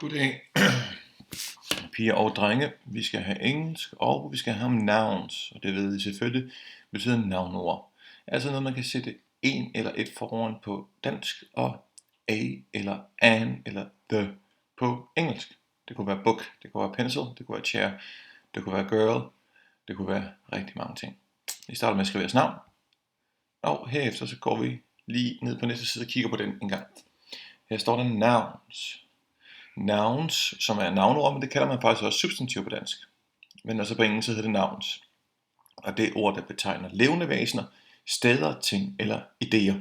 Goddag, piger og drenge. Vi skal have engelsk, og vi skal have nouns. Og det ved I selvfølgelig betyder navnord. Altså noget, man kan sætte en eller et foran på dansk, og a eller an eller the på engelsk. Det kunne være book, det kunne være pencil, det kunne være chair, det kunne være girl, det kunne være rigtig mange ting. Vi starter med at skrive jeres navn, og herefter så går vi lige ned på næste side og kigger på den en gang. Her står der nouns. Nouns, som er navnord, men det kalder man faktisk også substantiv på dansk. Men altså på engelsk så hedder det nouns. Og det er ord, der betegner levende væsener, steder, ting eller idéer.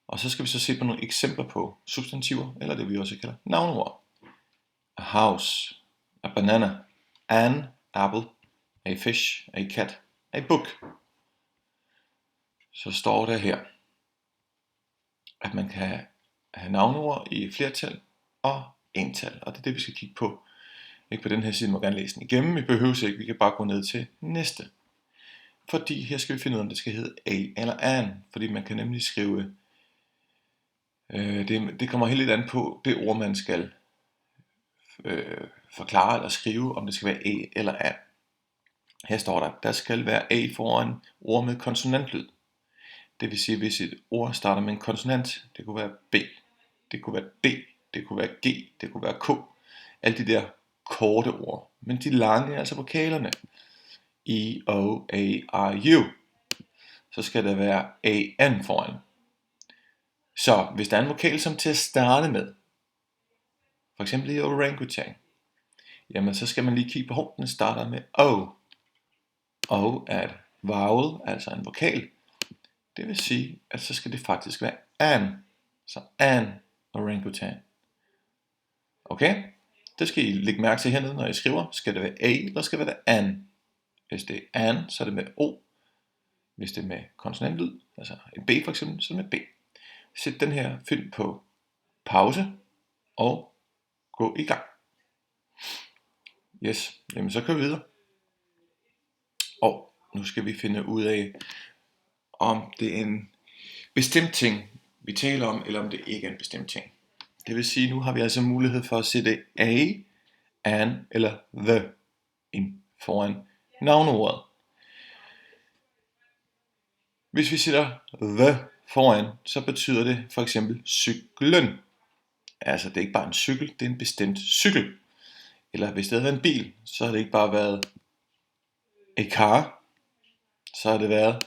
Og så skal vi så se på nogle eksempler på substantiver, eller det vi også kalder navnord. A house, a banana, an apple, a fish, a cat, a book. Så står der her, at man kan have navnord i flertal og ental, og det er det vi skal kigge på. Ikke på den her side, må gerne læse den igennem, vi behøver ikke, vi kan bare gå ned til næste. Fordi her skal vi finde ud af, om det skal hedde a eller an, fordi man kan nemlig skrive, det kommer helt lidt an på det ord, man skal forklare eller skrive, om det skal være a eller an. Her står der skal være a foran ord med konsonantlyd. Det vil sige, hvis et ord starter med en konsonant, det kunne være b, det kunne være d, det kunne være G, det kunne være K. Alle de der korte ord. Men de lange, altså vokalerne. I, O, A, I, U. Så skal der være A-N foran. Så hvis der er en vokal, som til at starte med, for eksempel i orangutan, jamen så skal man lige kigge på, den starter med O. O er et vowel, altså en vokal. Det vil sige, at så skal det faktisk være an. Så an orangutan. Okay? Det skal I lægge mærke til hernede, når I skriver. Skal det være A, eller skal det være an? Hvis det er an, så er det med O. Hvis det er med konsonantlyd, altså en B for eksempel, så er det med B. Sæt den her film på pause, og gå i gang. Yes, jamen så kører vi videre. Og nu skal vi finde ud af, om det er en bestemt ting, vi taler om, eller om det ikke er en bestemt ting. Det vil sige, nu har vi altså mulighed for at sætte a, an eller the ind foran navneordet. Hvis vi sætter the foran, så betyder det for eksempel cyklen. Altså det er ikke bare en cykel, det er en bestemt cykel. Eller hvis det havde været en bil, så har det ikke bare været a car, så har det været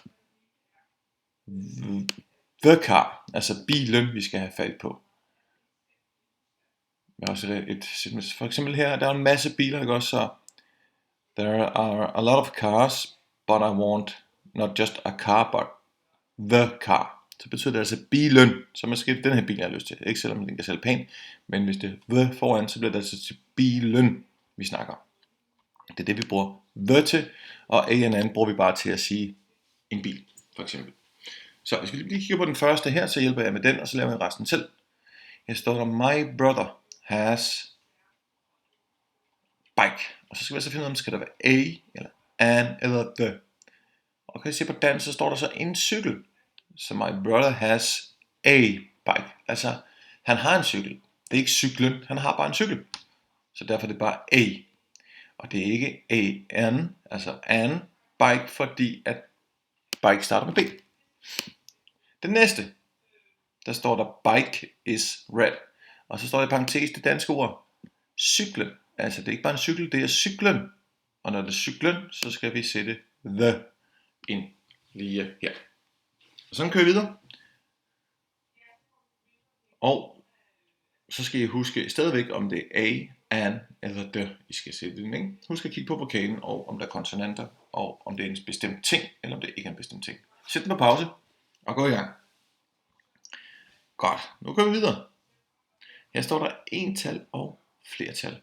the car, altså bilen vi skal have fat på. For eksempel her, der er en masse biler, ikke også? Så there are a lot of cars, but I want not just a car, but the car. Så betyder det altså bilen, så måske den her bil, jeg har lyst til. Ikke selvom den kan sælge pænt, men hvis det er the foran, så bliver det altså til bilen, vi snakker. Det er det, vi bruger the til, og a and an bruger vi bare til at sige en bil, for eksempel. Så hvis vi lige kigger på den første her, så hjælper jeg med den, og så laver jeg resten selv. Her står der, my brother has bike. Og så skal vi altså finde ud af, om skal der være a, eller an, eller the. Og kan I se på dansk, så står der så en cykel. Så my brother has a bike. Altså, han har en cykel. Det er ikke cyklen, han har bare en cykel. Så derfor er det bare a. Og det er ikke a-an, altså an bike, fordi at bike starter med b. Den næste, der står der bike is red. Og så står der i parentes det danske ord cyklen. Altså det er ikke bare en cykel, det er cyklen. Og når det er cyklen, så skal vi sætte the ind lige her. Og sådan kører vi videre. Og så skal I huske stadigvæk, om det er a, an eller the, I skal sætte den, ikke? Husk at kigge på vokalen, og om der er konsonanter, og om det er en bestemt ting, eller om det ikke er en bestemt ting. Sæt den på pause, og gå i gang. Godt, nu går vi videre. Her står der ental og flertal.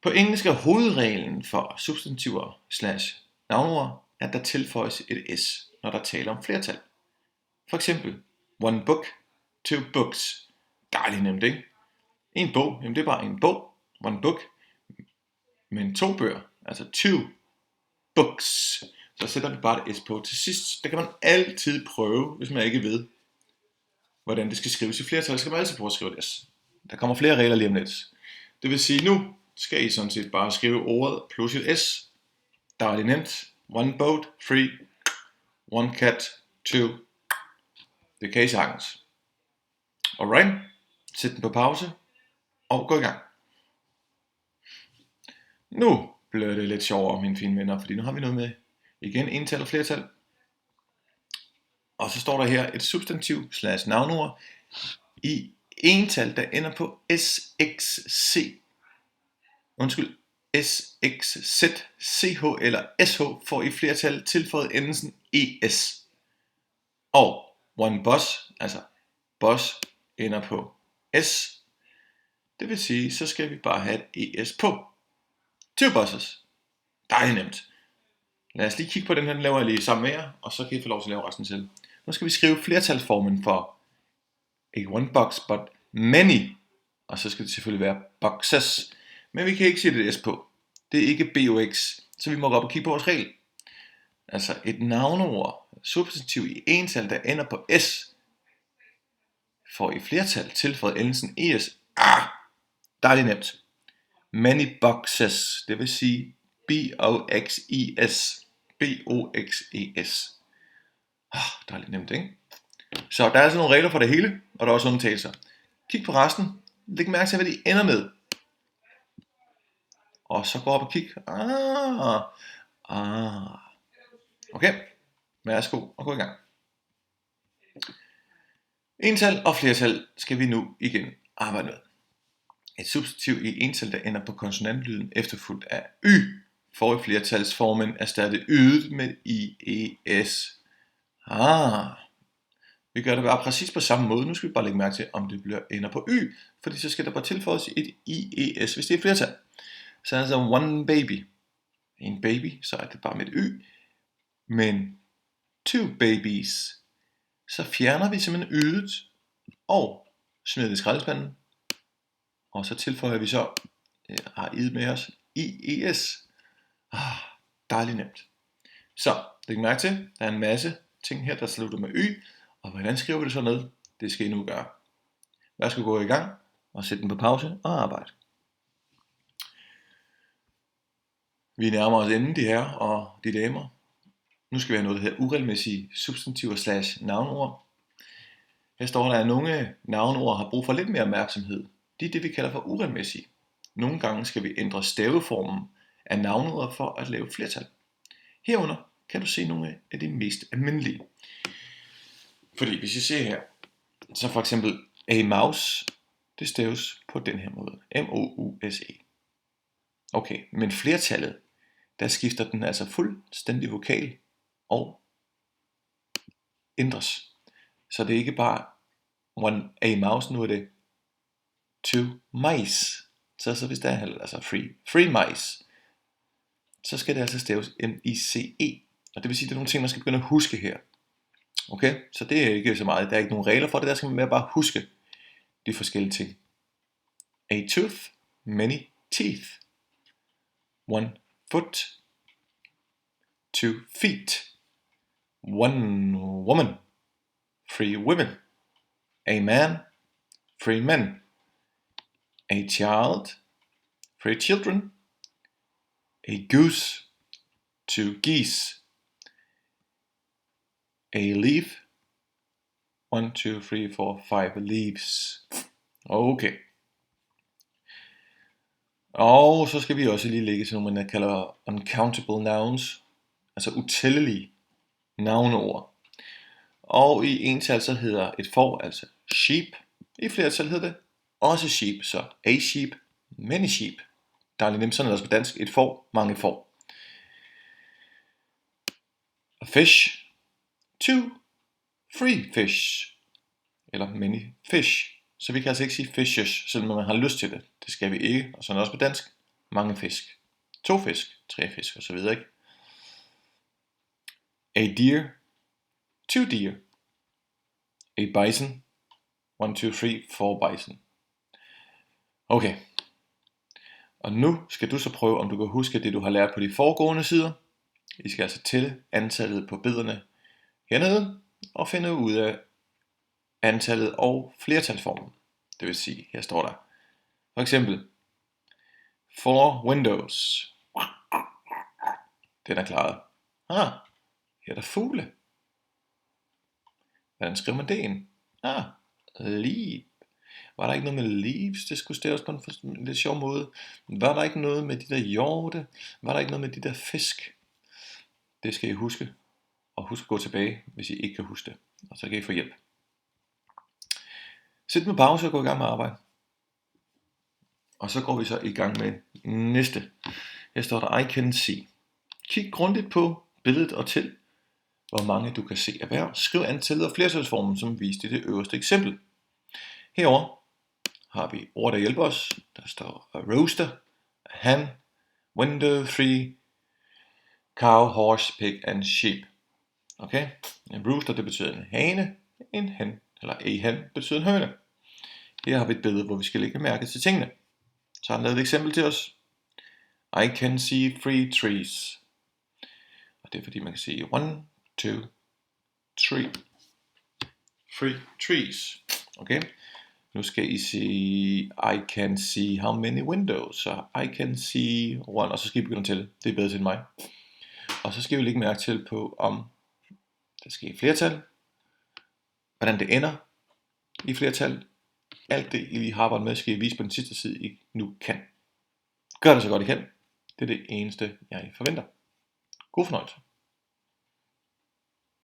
På engelsk er hovedreglen for substantiver / navnord, at der tilføjes et s, når der taler om flertal. For eksempel, one book, two books. Dejligt nemt, ikke? En bog, jamen det er bare en bog, one book. Men to bøger, altså two books. Så sætter vi bare et s på til sidst. Det kan man altid prøve, hvis man ikke ved, hvordan det skal skrives i flertal. Så skal man altid prøve at skrive et s. Der kommer flere regler lige om lidt. Det vil sige, nu skal I sådan set bare skrive ordet plus et S. Der er det nemt. One boat, 3. One cat, 2. Det kan I sagtens. Alright. Sæt den på pause. Og gå i gang. Nu bliver det lidt sjovere, mine fine venner, fordi nu har vi noget med igen ental og flertal. Og så står der her et substantiv / navnord i ental, der ender på SXC. Undskyld, SXZ, CH eller SH får i flertal tilføjet endelsen ES. Og one bus, altså bus, ender på S. Det vil sige, så skal vi bare have et ES på. 2 buses. Dejligt nemt. Lad os lige kigge på den her, den laver jeg lige sammen med jer, og så kan I få lov til at lave resten selv. Nu skal vi skrive flertalsformen for ikke one box, but many. Og så skal det selvfølgelig være boxes. Men vi kan ikke sætte et S på. Det er ikke BOX, så vi må gå op og kigge på vores regel. Altså et navneord, substantiv i ental, der ender på S, får i flertal tilføjet endelsen ES. Dejligt nemt. Many boxes, det vil sige BOXES. BOXES. Dejligt nemt, ikke? Så der er altså nogle regler for det hele, og der er også undtagelser. Kig på resten. Læg mærke til, hvad de ender med. Og så gå op og kig. Okay. Værsgo og gå i gang. Ental og flertal skal vi nu igen arbejde med. Et substantiv i ental, der ender på konsonantlyden efterfulgt af Y, får i flertalsformen erstatte ydet med IES. Vi gør det bare præcis på samme måde. Nu skal vi bare lægge mærke til, om det ender på Y, fordi så skal der bare tilføjes et IES, hvis det er flertal. Så altså one baby. En baby, så er det bare med et Y. Men 2 babies, så fjerner vi simpelthen ydet og smider det i skraldespanden. Og så tilføjer vi så, har I'et med os, IES. Dejligt nemt. Så læg mærke til, der er en masse ting her, der slutter med Y. Og hvordan skriver vi det så ned? Det skal I nu gøre. Værsgo gå i gang og sæt den på pause og arbejde. Vi nærmer os enden, de her og de damer. Nu skal vi have noget, der hedder uregelmæssige substantiver / navnord. Her står der, at nogle navnord har brug for lidt mere opmærksomhed. Det er det, vi kalder for uregelmæssige. Nogle gange skal vi ændre staveformen af navnordet for at lave flertal. Herunder kan du se nogle af de mest almindelige. Fordi hvis I ser her, så for eksempel a mouse, det staves på den her måde. M-O-U-S-E. Okay, men flertallet, der skifter den altså fuldstændig vokal og ændres. Så det er ikke bare one a mouse, nu er det 2 mice. Så hvis der er altså free mice, så skal det altså staves M-I-C-E. Og det vil sige, at det er nogle ting, man skal begynde at huske her. Okay, så det er ikke så meget. Der er ikke nogen regler for det, der skal man bare huske de forskellige ting. A tooth, many teeth. One foot, 2 feet. One woman, 3 women. A man, 3 men. A child, 3 children. A goose, 2 geese. A leaf, 1, 2, 3, 4, 5 leaves. Okay. Og så skal vi også lige lægge til noget, man kalder uncountable nouns, altså utællelige navneord. Og i ental så hedder et får altså sheep. I flertal hedder det også sheep, så a sheep, many sheep. Der er lidt nemt sådan også på dansk, et får, mange får. A fish, 2, 3 fish, eller many fish. Så vi kan altså ikke sige fishes, selvom man har lyst til det. Det skal vi ikke, og sådan også på dansk. Mange fisk. 2 fisk, 3 fisk og så videre, ikke? A deer, 2 deer. A bison, 1, 2, 3, 4 bison. Okay. Og nu skal du så prøve, om du kan huske det, du har lært på de foregående sider. I skal altså tælle antallet på billederne hernede, og finde ud af antallet og flertalsformen. Det vil sige, her står der for eksempel 4 windows. Den er klaret. Her er der fugle. Hvordan skriver man det ind? Leap. Var der ikke noget med leaves, det skulle staves på en lidt sjov måde? Var der ikke noget med de der hjorte? Var der ikke noget med de der fisk? Det skal I huske. Og husk at gå tilbage, hvis I ikke kan huske det. Og så kan I få hjælp. Sæt med pause og gå i gang med arbejde. Og så går vi så i gang med næste. Her står der I can see. Kig grundigt på billedet og til, hvor mange du kan se af hver. Skriv antallet og flertalsformen, som vist i det øverste eksempel. Herover har vi ord, der hjælper os. Der står a rooster, a hen, window, 3, cow, horse, pig and sheep. Okay? En rooster, det betyder en hane, en hen, eller a hen betyder en høne. Her har vi et billede, hvor vi skal lægge mærke til tingene. Så har han lavet et eksempel til os. I can see 3 trees. Og det er fordi man kan se 1, 2, 3. 3 trees. Okay? Nu skal I sige, I can see how many windows. Så I can see 1, og så skal I begynde at tælle. Det er bedre til mig. Og så skal vi lægge mærke til på, om det skal i flertal, hvordan det ender i flertal. Alt det, I lige har arbejdet med, skal I vise på den sidste side, I nu kan. Gør det så godt I kan. Det er det eneste, jeg forventer. God fornøjelse.